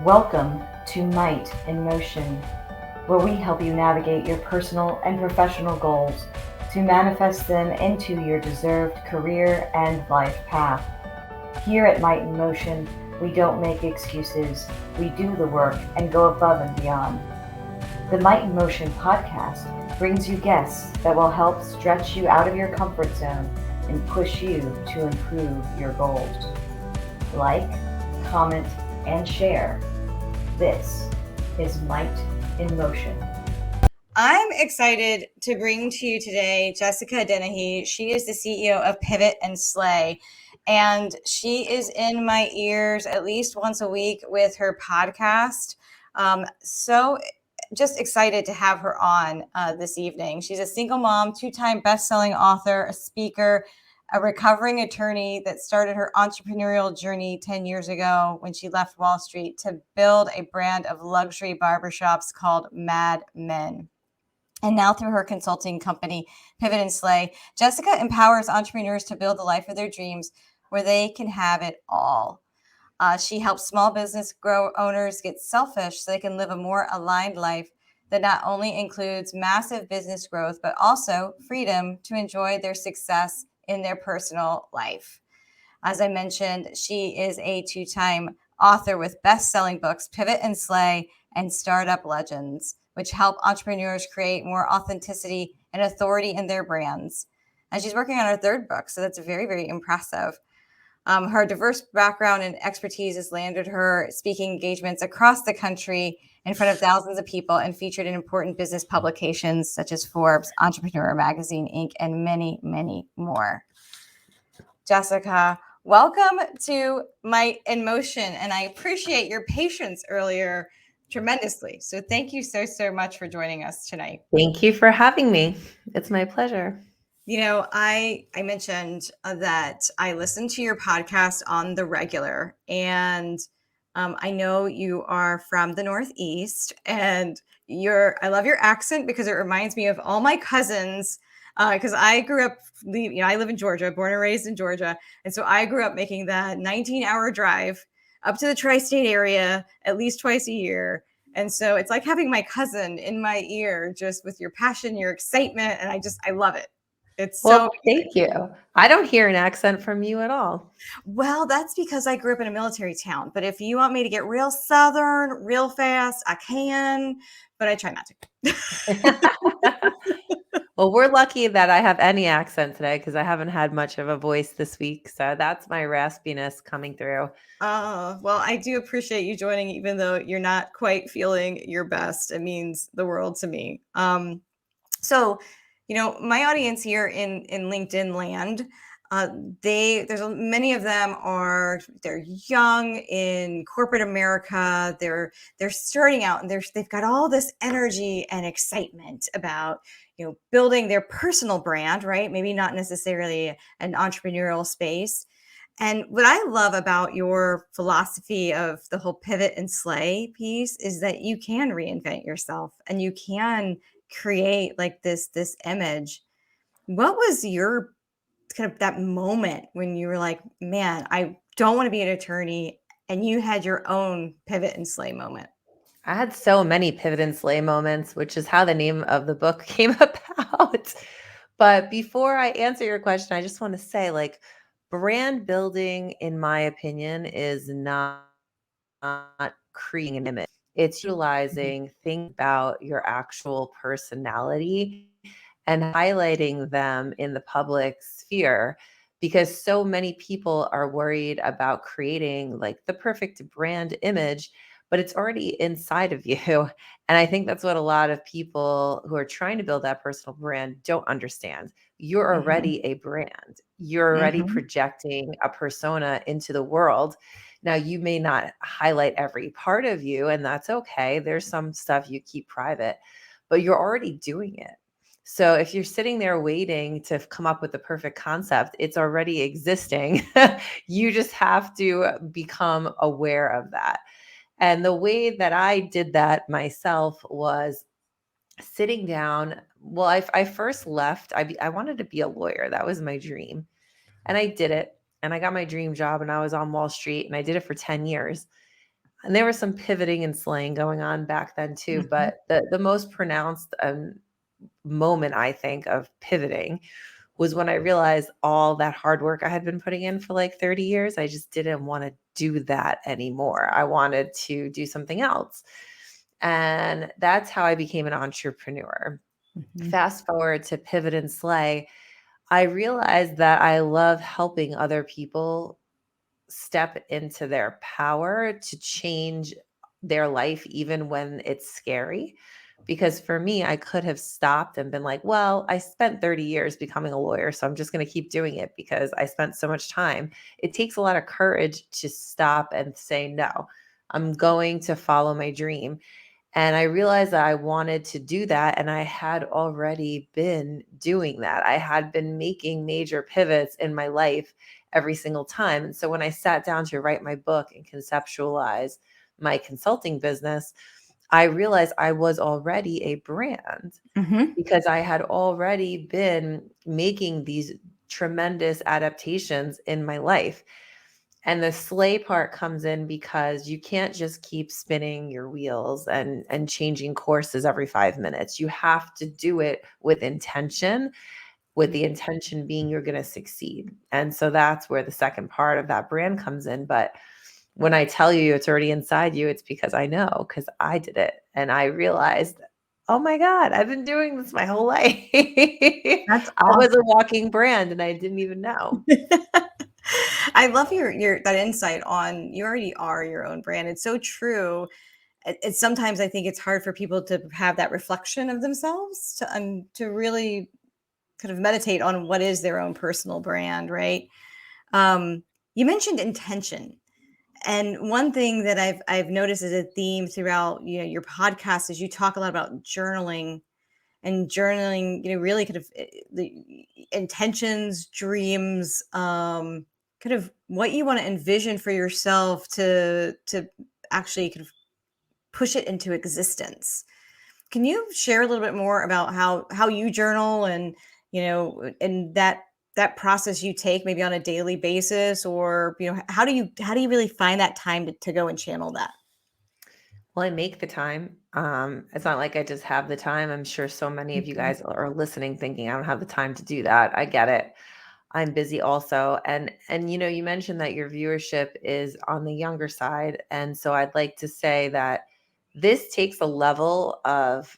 Welcome to Might in Motion, where we help you navigate your personal and professional goals to manifest them into your deserved career and life path. Here at Might in Motion, we don't make excuses, we do the work and go above and beyond. The Might in Motion podcast brings you guests that will help stretch you out of your comfort zone and push you to improve your goals. Like, comment, and share. This is Might in Motion. I'm excited to bring to you today Jessica Dennehy. She is the CEO of Pivot and Slay, and she is in my ears at least once a week with her podcast. So just excited to have her on this evening. She's a single mom, two-time best-selling author, a speaker, a recovering attorney that started her entrepreneurial journey 10 years ago when she left Wall Street to build a brand of luxury barbershops called Mad Men. And now through her consulting company, Pivot and Slay, Jessica empowers entrepreneurs to build the life of their dreams where they can have it all. She helps small business owners get selfish so they can live a more aligned life that not only includes massive business growth, but also freedom to enjoy their success in their personal life. As I mentioned, she is a two-time author with best-selling books, Pivot and Slay and Startup Legends, which help entrepreneurs create more authenticity and authority in their brands. And she's working on her third book, so that's very, very impressive. Her diverse background and expertise has landed her speaking engagements across the country in front of thousands of people and featured in important business publications such as Forbes, Entrepreneur Magazine, Inc., and many, many more. Jessica, welcome to Might in Motion, and I appreciate your patience earlier tremendously. So thank you so much for joining us tonight. Thank you for having me. It's my pleasure. You know, I mentioned that I listen to your podcast on the regular, and I know you are from the Northeast, and I love your accent because it reminds me of all my cousins. Because I grew up, I live in Georgia, born and raised in Georgia, and so I grew up making that 19-hour drive up to the tri-state area at least twice a year. And so it's like having my cousin in my ear, just with your passion, your excitement, and I love it. It's so thank you. I don't hear an accent from you at all. well, that's because I grew up in a military town. But if you want me to get real Southern, real fast, I can, but I try not to. Well, we're lucky that I have any accent today because I haven't had much of a voice this week. So that's my raspiness coming through. Well, I do appreciate you joining, even though you're not quite feeling your best. It means the world to me. So, my audience here in LinkedIn land, there's many of them they're young in corporate America. They're starting out and they've got all this energy and excitement about, building their personal brand, right? Maybe not necessarily an entrepreneurial space. And what I love about your philosophy of the whole pivot and slay piece is that you can reinvent yourself and you can create like this image. What was your kind of that moment when you were like, man, I don't want to be an attorney, and you had your own pivot and slay moment? I had so many pivot and slay moments, which is how the name of the book came about. But before I answer your question, I just want to say, brand building, in my opinion, is not creating an image. It's utilizing things about your actual personality and highlighting them in the public sphere, because so many people are worried about creating like the perfect brand image, but it's already inside of you. And I think that's what a lot of people who are trying to build that personal brand don't understand. You're already a brand. You're already projecting a persona into the world. Now, you may not highlight every part of you, and that's okay. There's some stuff you keep private, but you're already doing it. So if you're sitting there waiting to come up with the perfect concept, it's already existing. You just have to become aware of that. And the way that I did that myself was sitting down. Well, I first left. I wanted to be a lawyer. That was my dream. And I did it. And I got my dream job and I was on Wall Street and I did it for 10 years. And there was some pivoting and slaying going on back then too, Mhm. but the most pronounced moment I think of pivoting was when I realized all that hard work I had been putting in for like 30 years. I just didn't want to do that anymore. I wanted to do something else. And that's how I became an entrepreneur. Mhm. Fast forward to pivot and slay, I realized that I love helping other people step into their power to change their life, even when it's scary. Because for me, I could have stopped and been like, well, I spent 30 years becoming a lawyer, so I'm just going to keep doing it because I spent so much time. It takes a lot of courage to stop and say, no, I'm going to follow my dream. And I realized that I wanted to do that. And I had already been doing that. I had been making major pivots in my life every single time. And so when I sat down to write my book and conceptualize my consulting business, I realized I was already a brand Mhm. because I had already been making these tremendous adaptations in my life. And the slay part comes in because you can't just keep spinning your wheels and changing courses every 5 minutes. You have to do it with intention, with the intention being you're going to succeed. And so that's where the second part of that brand comes in. But when I tell you it's already inside you, it's because I know, because I did it. And I realized, oh my God, I've been doing this my whole life. I That's was a awesome. walking brand and I didn't even know. I love your that insight on you already are your own brand. It's so true. It's sometimes I think it's hard for people to have that reflection of themselves to really kind of meditate on what is their own personal brand, right? Um, you mentioned intention, and one thing that I've noticed as a theme throughout your podcast is you talk a lot about journaling and journaling. Really kind of the intentions, dreams, kind of what you want to envision for yourself to actually kind of push it into existence. Can you share a little bit more about how you journal and and that process you take maybe on a daily basis, or how do you really find that time to go and channel that? Well, I make the time. It's not like I just have the time. I'm sure so many of you Mhm. guys are listening thinking I don't have the time to do that. I get it. I'm busy also. And you mentioned that your viewership is on the younger side. And so I'd like to say that this takes a level of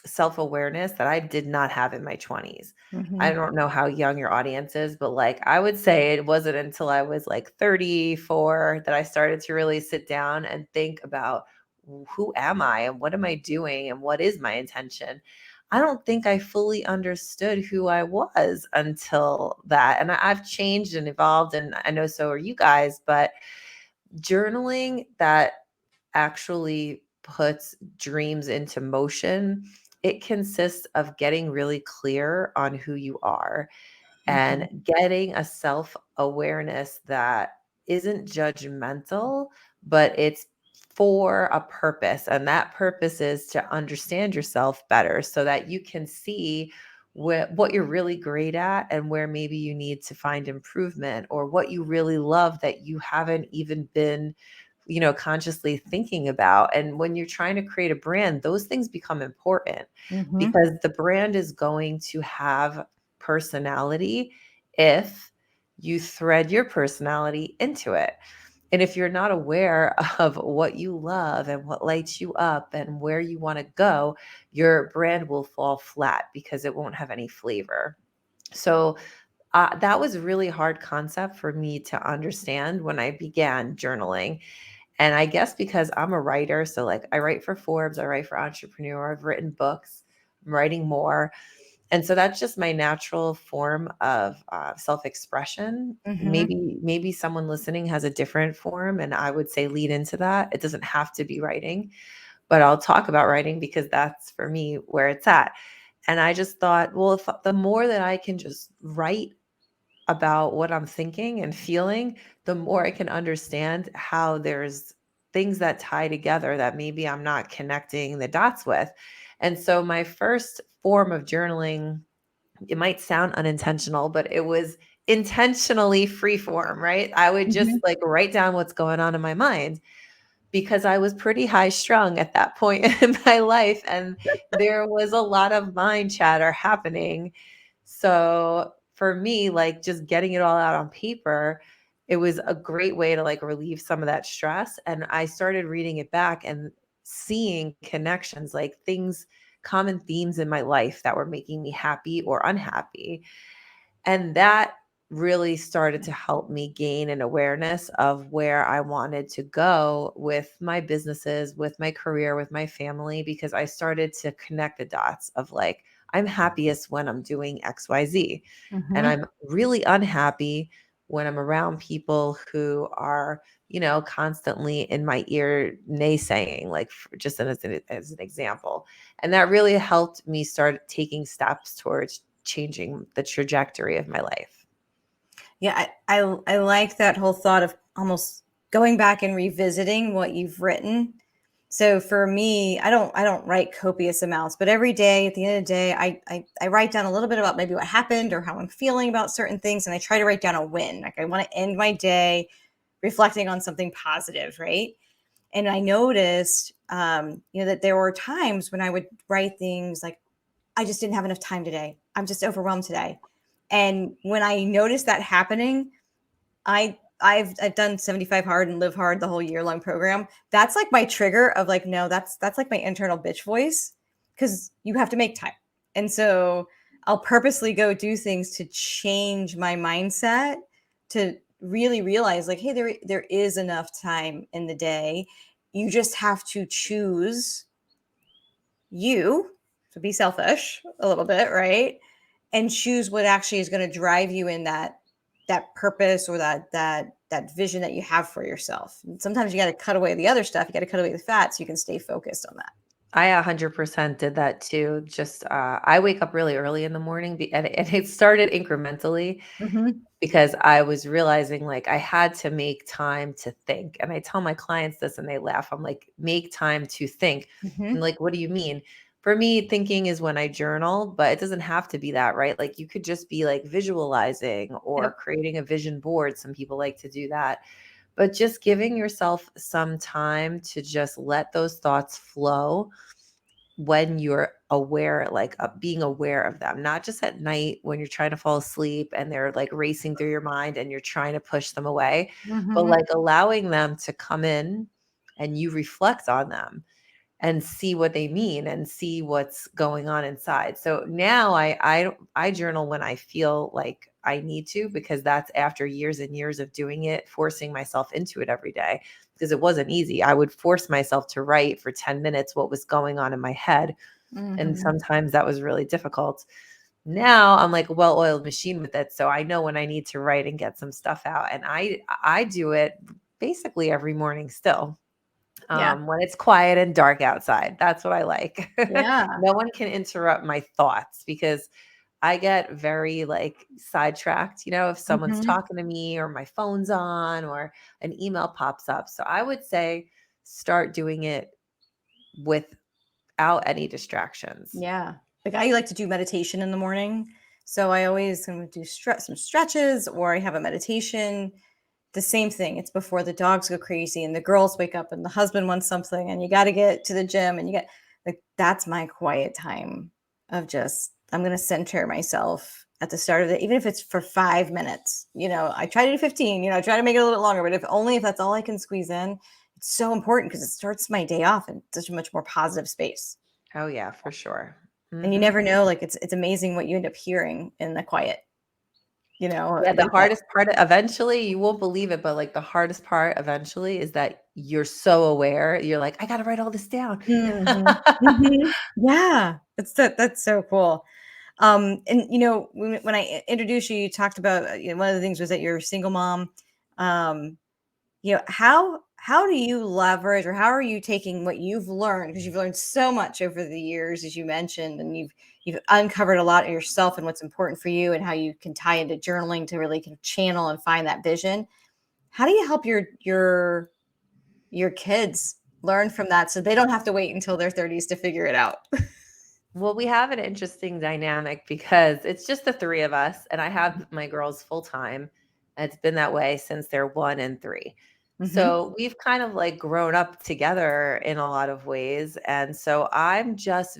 self-awareness that I did not have in my 20s. I Mhm. don't know how young your audience is, but like I would say it wasn't until I was like 34 that I started to really sit down and think about who am I and what am I doing and what is my intention. I don't think I fully understood who I was until that. And I've changed and evolved, and I know so are you guys, but journaling that actually puts dreams into motion, it consists of getting really clear on who you are and Mhm. getting a self awareness that isn't judgmental, but it's for a purpose. And that purpose is to understand yourself better so that you can see what you're really great at and where maybe you need to find improvement, or what you really love that you haven't even been consciously thinking about. And when you're trying to create a brand, those things become important Mhm. because the brand is going to have personality if you thread your personality into it. And if you're not aware of what you love and what lights you up and where you want to go, your brand will fall flat because it won't have any flavor. So that was a really hard concept for me to understand when I began journaling. And I guess because I'm a writer, so like I write for Forbes, I write for Entrepreneur, I've written books, I'm writing more. And so that's just my natural form of self-expression. Mhm. Maybe someone listening has a different form, and I would say lead into that. It doesn't have to be writing, but I'll talk about writing because that's for me where it's at. And I just thought, well, if the more that I can just write about what I'm thinking and feeling, the more I can understand how there's things that tie together that maybe I'm not connecting the dots with. And so my first form of journaling, it might sound unintentional, but it was intentionally free form, right? I would just Mhm. like write down what's going on in my mind. because I was pretty high strung at that point in my life, and there was a lot of mind chatter happening. So for me, like just getting it all out on paper, it was a great way to like relieve some of that stress. And I started reading it back and seeing connections, like things, common themes in my life that were making me happy or unhappy. And that really started to help me gain an awareness of where I wanted to go with my businesses, with my career, with my family, because I started to connect the dots of like, I'm happiest when I'm doing XYZ. And Mhm. I'm really unhappy when I'm around people who are, constantly in my ear naysaying, like just as an example. And that really helped me start taking steps towards changing the trajectory of my life. Yeah, I like that whole thought of almost going back and revisiting what you've written. So for me, I don't write copious amounts, but every day at the end of the day, I write down a little bit about maybe what happened or how I'm feeling about certain things, and I try to write down a win. Like I want to end my day reflecting on something positive, right? And I noticed, that there were times when I would write things like, I just didn't have enough time today. I'm just overwhelmed today. And when I noticed that happening, I've done 75 hard and live hard the whole year long program. That's like my trigger of like, no, that's like my internal bitch voice because you have to make time. And so I'll purposely go do things to change my mindset to really realize like, hey, there is enough time in the day. You just have to choose you to be selfish a little bit, right? And choose what actually is going to drive you in that purpose or that vision that you have for yourself. And sometimes you got to cut away the other stuff. You got to cut away the fat so you can stay focused on that. I 100% did that too. Just I wake up really early in the morning, and it started incrementally Mm-hmm. because I was realizing like I had to make time to think. And I tell my clients this and they laugh. I'm like, make time to think. And Mm-hmm. like, what do you mean? For me, thinking is when I journal, but it doesn't have to be that, right? Like you could just be like visualizing or Yep. creating a vision board. Some people like to do that. But just giving yourself some time to just let those thoughts flow when you're aware, like being aware of them, not just at night when you're trying to fall asleep and they're like racing through your mind and you're trying to push them away, but Mm-hmm. like allowing them to come in and you reflect on them and see what they mean and see what's going on inside. So now I journal when I feel like I need to, because that's after years and years of doing it, forcing myself into it every day, because it wasn't easy. I would force myself to write for 10 minutes what was going on in my head, and Mm-hmm. sometimes that was really difficult. Now I'm like a well-oiled machine with it, so I know when I need to write and get some stuff out, and I do it basically every morning still, Yeah. when it's quiet and dark outside. That's what I like. Yeah. No one can interrupt my thoughts because I get very like sidetracked, if someone's Mm-hmm. talking to me or my phone's on or an email pops up. So I would say start doing it without any distractions. Yeah. Like I like to do meditation in the morning. So I always kind of do some stretches or I have a meditation. The same thing. It's before the dogs go crazy and the girls wake up and the husband wants something and you got to get to the gym and you get like that's my quiet time of just I'm going to center myself at the start of it, even if it's for 5 minutes. I try to do 15. I try to make it a little bit longer, but if that's all I can squeeze in, it's so important because it starts my day off in such a much more positive space. Oh yeah, for sure. And you Hmm. never know, like it's amazing what you end up hearing in the quiet. Yeah, the Like that. hardest part eventually, you won't believe it, but like the hardest part eventually is that you're so aware. You're like, I got to write all this down. Mhm. Mhm. Yeah, that's so cool. And when I introduced you, you talked about one of the things was that you're a single mom. Um, how do you leverage or how are you taking what you've learned because you've learned so much over the years, as you mentioned, and you've uncovered a lot of yourself and what's important for you and how you can tie into journaling to really kind of channel and find that vision. How do you help your kids learn from that so they don't have to wait until their 30s to figure it out? Well, we have an interesting dynamic because it's just the three of us, and I have my girls full time. And it's been that way since they're 1 and 3. Mhm. So we've kind of like grown up together in a lot of ways. And so I'm just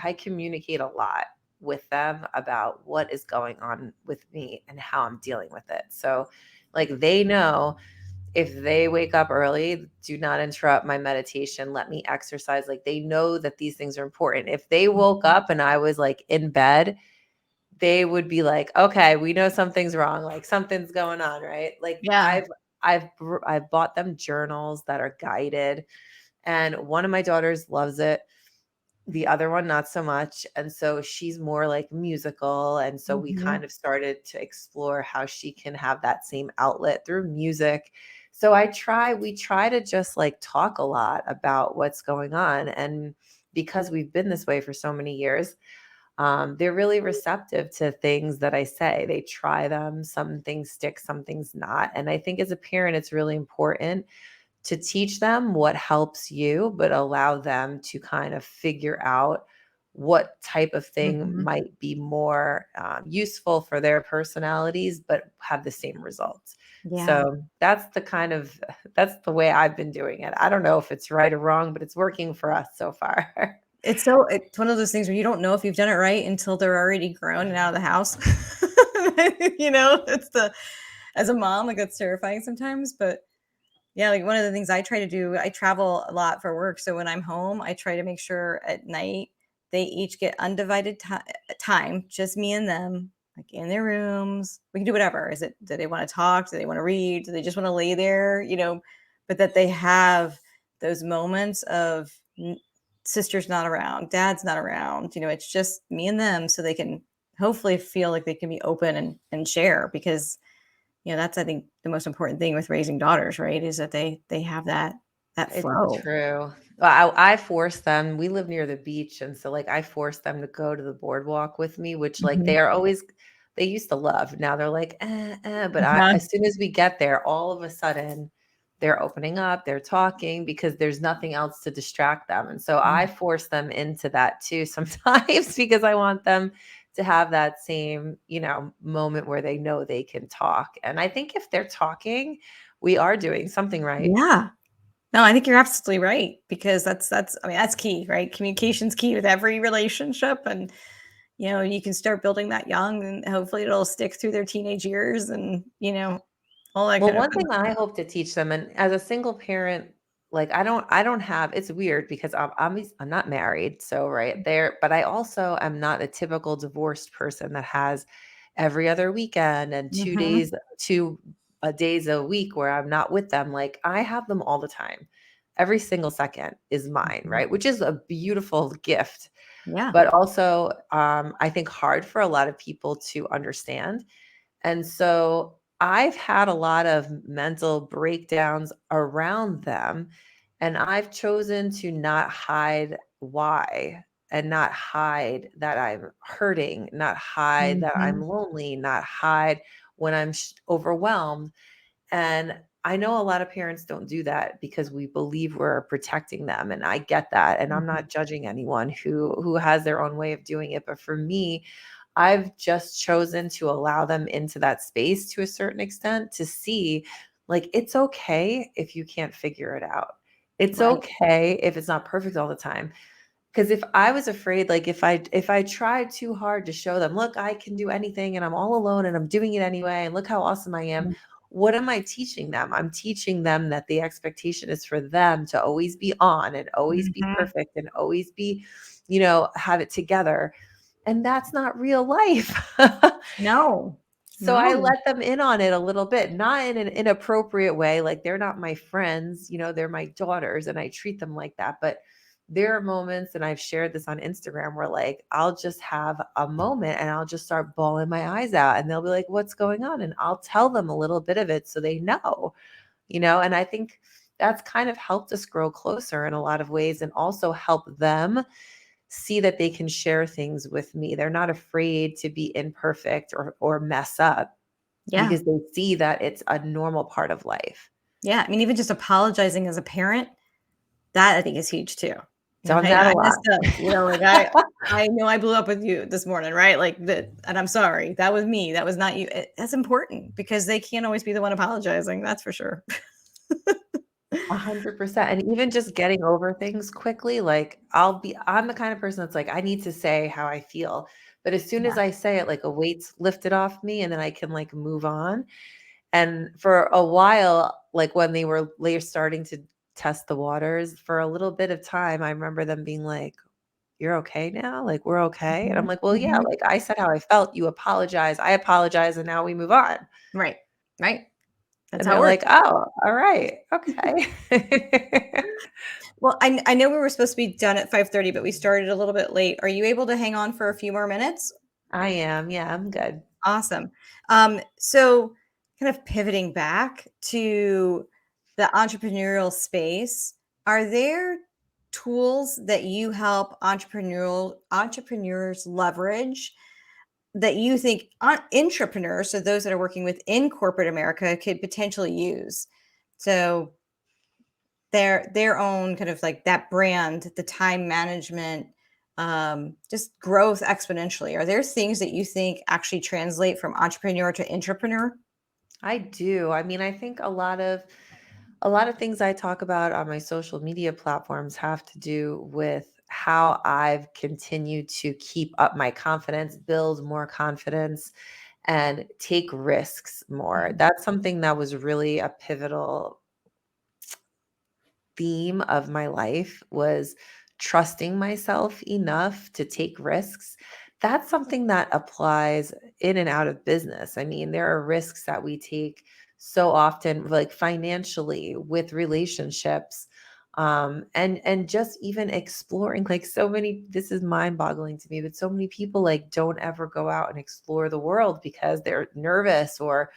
I communicate a lot with them about what is going on with me and how I'm dealing with it. So, like, they know if they wake up early, do not interrupt my meditation, let me exercise. Like, they know that these things are important. If they woke Mhm. up and I was like in bed, they would be like, "Okay, we know something's wrong, like something's going on," right? Like Yeah. I've bought them journals that are guided, and one of my daughters loves it, the other one not so much, and so she's more like musical, and so we Mhm. kind of started to explore how she can have that same outlet through music. So we try to just like talk a lot about what's going on, and because we've been this way for so many years, they're really receptive to things that I say. They try them. Some things stick, some things not. And I think as a parent, it's really important to teach them what helps you, but allow them to kind of figure out what type of thing Mhm. might be more useful for their personalities, but have the same results. Yeah. So that's the way I've been doing it. I don't know if it's right or wrong, but it's working for us so far. It's one of those things where you don't know if you've done it right until they're already grown and out of the house. It's the as a mom, like, that's terrifying sometimes, but yeah, like, one of the things I try to do, I travel a lot for work, so when I'm home, I try to make sure at night they each get undivided time, just me and them, like, in their rooms. We can do whatever. Do they wanna talk? Do they wanna read? Do they just wanna lay there? But that they have those moments of n sister's not around, dad's not around, it's just me and them so they can hopefully feel like they can be open and share because that's, I think, the most important thing with raising daughters, right? Is that they have that It's flow. true. Well, I force them, we live near the beach, and so, like, I force them to go to the boardwalk with me, which, like, Mhm. they used to love. Now they're like, but Uh-huh. as soon as we get there, all of a sudden, they're opening up, they're talking because there's nothing else to distract them, and so I Mhm. force them into that too sometimes because I want them to have that same, moment where they know they can talk, and I think if they're talking, we are doing something right. Yeah. No, I think you're absolutely right because that's I mean, that's key, right? Communication's key with every relationship and you can start building that young and hopefully it'll stick through their teenage years and, all that Well, kind of one fun thing I stuff. hope to teach them, and as a single parent, like I don't have, it's weird because I'm not married, so right there, but I also am not a typical divorced person that has every other weekend and Mhm. two days a week where I'm not with them. Like, I have them all the time. Every single second is mine, Mhm. right? Which is a beautiful gift, Yeah. but also I think hard for a lot of people to understand. And so I've had a lot of mental breakdowns around them, and I've chosen to not hide why and not hide that I'm hurting, not hide that I'm Mhm. lonely, not hide when I'm overwhelmed. And I know a lot of parents don't do that because we believe we're protecting them, and I get that, and I'm Mhm. not judging anyone who has their own way of doing it, but for me, I've just chosen to allow them into that space to a certain extent to see, like, it's okay if you can't figure it out. It's Right. okay if it's not perfect all the time. Because if I was afraid, like, if I tried too hard to show them, "Look, I can do anything and I'm all alone and I'm doing it anyway, and look how awesome I am," what am I teaching them? I'm teaching them that the expectation is for them to always be on and always be Mhm. perfect and always be, have it together, and that's not real life. No. So I No. let them in on it a little bit, not in an inappropriate way, like, they're not my friends, they're my daughters, and I treat them like that, but there are moments, and I've shared this on Instagram, where, like, I'll just have a moment and I'll just start bawling my eyes out, and they'll be like, "What's going on?" And I'll tell them a little bit of it so they know, and I think that's kind of helped us grow closer in a lot of ways and also help them see that they can share things with me. They're not afraid to be imperfect or mess up Yeah. because they see that it's a normal part of life. Yeah. I mean, even just apologizing as a parent, that I think is huge too. Done "Hey, that a I lot. messed up," like, "I know I blew up with you this morning, right? Like, that and I'm sorry. That was me. That was not you." That's important because they can't always be the one apologizing, that's for sure. 100%. And even just getting over things quickly, like I'm the kind of person that's like, I need to say how I feel. But as soon as Yeah. I say it, like a weight's lifted off me and then I can like move on. And for a while, like when they were later starting to test the waters for a little bit of time, I remember them being like, "You're okay now? Like, we're okay?" And I'm Mhm, like, "Well, yeah, mhm. like I said how I felt, you apologize, I apologize, and now we move on." Right, right. That's And how they're it like, works. "Oh, all right. Okay." Well, I know we were supposed to be done at 5:30, but we started a little bit late. Are you able to hang on for a few more minutes? I am. Yeah, I'm good. Awesome. So kind of pivoting back to the entrepreneurial space, are there tools that you help entrepreneurs leverage that you think intrapreneurs, so those that are working within corporate America, could potentially use? So their own kind of like that brand, the time management, just growth exponentially. Are there things that you think actually translate from entrepreneur to intrapreneur? I do. I mean, I think a lot of things I talk about on my social media platforms have to do with how I've continued to keep up my confidence, build more confidence, and take risks more. Mhm. That's something that was really a pivotal theme of my life was trusting myself enough to take risks. That's something that applies in and out of business. I mean, there are risks that we take so often, like financially, with relationships, and just even exploring. Like so many, this is mind boggling to me, but so many people like don't ever go out and explore the world because they're nervous or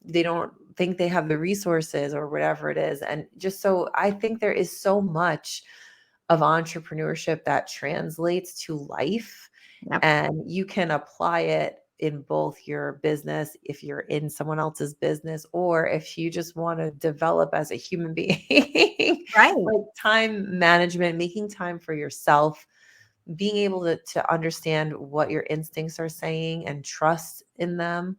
they don't think they have the resources or whatever it is. And just so I think there is so much of entrepreneurship that translates to life, Yep. and you can apply it in both your business if you're in someone else's business or if you just want to develop as a human being. Right. Like time management, making time for yourself, being able to understand what your instincts are saying and trust in them,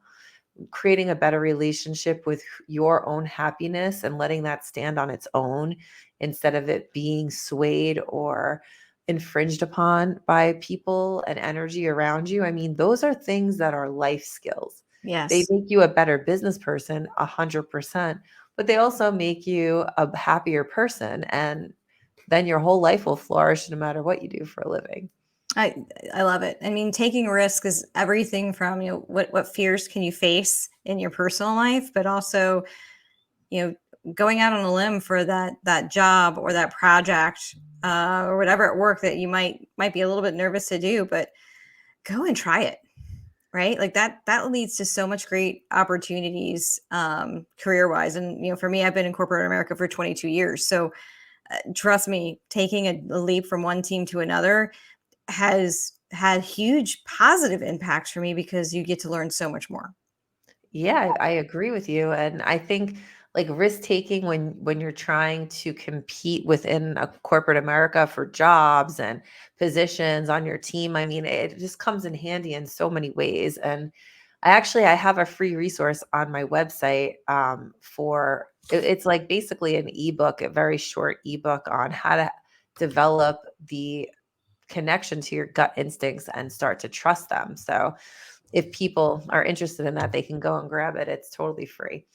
creating a better relationship with your own happiness and letting that stand on its own instead of it being swayed or infringed upon by people and energy around you. I mean, those are things that are life skills. They Yes. make you a better business person, 100%, but they also make you a happier person. And then your whole life will flourish no matter what you do for a living. I I love it. I mean, taking risk is everything from, what fears can you face in your personal life, but also, you know, going out on a limb for that job or that project, or whatever at work that you might be a little bit nervous to do, but go and try it. Right? Like that leads to so much great opportunities, career wise. And for me, I've been in corporate America for 22 years. So trust me, taking a leap from one team to another has had huge positive impacts for me because you get to learn so much more. Yeah, I agree with you. And I think like risk taking when you're trying to compete within a corporate America for jobs and positions on your team, I mean, it just comes in handy in so many ways. And I have a free resource on my website for it's like basically an ebook, a very short ebook on how to develop the connection to your gut instincts and start to trust them. So if people are interested in that, they can go and grab it. It's totally free.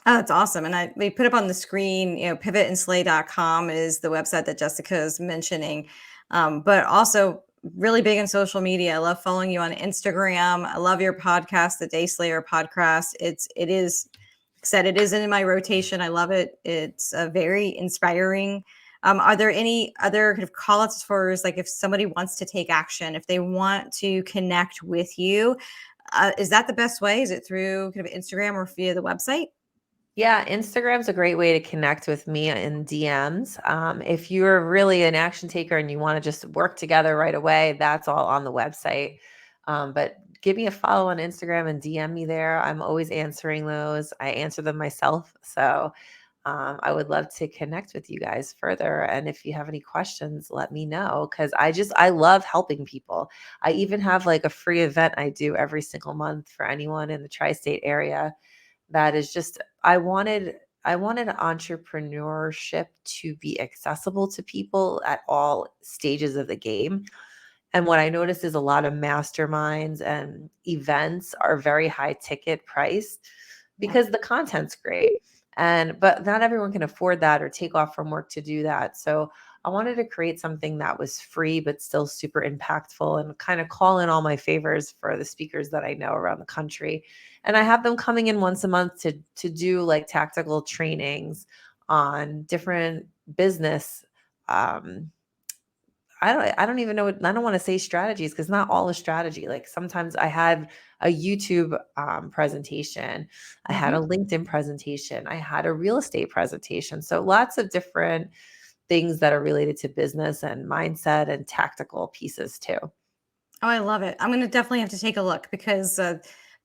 Oh, that's awesome. And we put up on the screen, pivotandslay.com is the website that Jessica is mentioning. But also really big in social media. I love following you on Instagram. I love your podcast, the Day Slayer podcast. It is like I said, it is in my rotation. I love it. It's very inspiring. Are there any other kind of call outs as far as like if somebody wants to take action, if they want to connect with you, is that the best way? Is it through kind of Instagram or via the website? Yeah, Instagram's a great way to connect with me in DMs. If you're really an action taker and you want to just work together right away, that's all on the website. But give me a follow on Instagram and DM me there. I'm always answering those. I answer them myself. So I would love to connect with you guys further. And if you have any questions, let me know because I love helping people. I even have like a free event I do every single month for anyone in the tri state area that is just I wanted entrepreneurship to be accessible to people at all stages of the game. And what I noticed is a lot of masterminds and events are very high ticket price because the content's great. And but not everyone can afford that or take off from work to do that. So I wanted to create something that was free but still super impactful and kind of call in all my favors for the speakers that I know around the country. And I have them coming in once a month to do like tactical trainings on different business I don't even know what I don't want to say strategies because not all is strategy. Like sometimes I had a YouTube presentation, I had a Mhm. LinkedIn presentation, I had a real estate presentation. So lots of different things that are related to business and mindset and tactical pieces too. Oh, I love it. I'm gonna definitely have to take a look because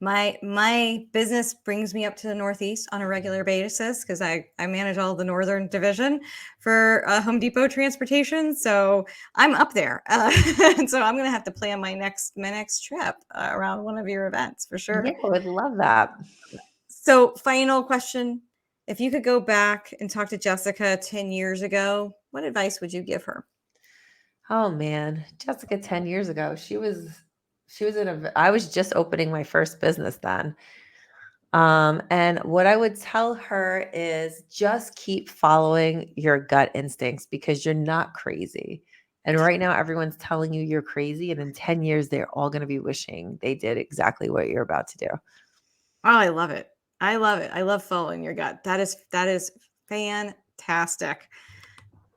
my business brings me up to the Northeast on a regular basis because I manage all the Northern division for Home Depot transportation. So I'm up there, and so I'm gonna have to plan my next trip around one of your events for Yeah, sure. I would love that. So, final question: if you could go back and talk to Jessica 10 years ago, what advice would you give her? Oh man, Jessica 10 years ago, she was in a I was just opening my first business then. And what I would tell her is just keep following your gut instincts because you're not crazy. And right now, everyone's telling you you're crazy. And in 10 years, they're all going to be wishing they did exactly what you're about to do. Oh, I love it. I love it. I love following your gut. That is fantastic.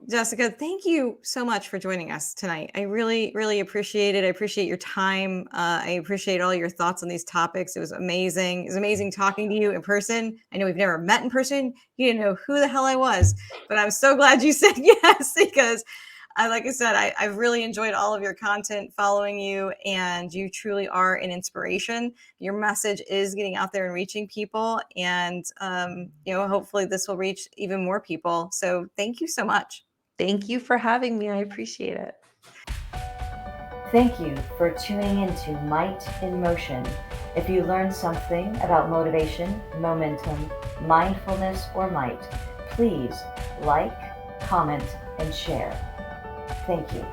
Jessica, thank you so much for joining us tonight. I really, really appreciate it. I appreciate your time. I appreciate all your thoughts on these topics. It was amazing. It was amazing talking to you in person. I know we've never met in person. You didn't know who the hell I was, but I'm so glad you said yes because like I said, I've really enjoyed all of your content following you, and you truly are an inspiration. Your message is getting out there and reaching people, and hopefully this will reach even more people. So thank you so much. Thank you for having me. I appreciate it. Thank you for tuning into Might in Motion. If you learned something about motivation, momentum, mindfulness, or might, please like, comment, and share. Thank you.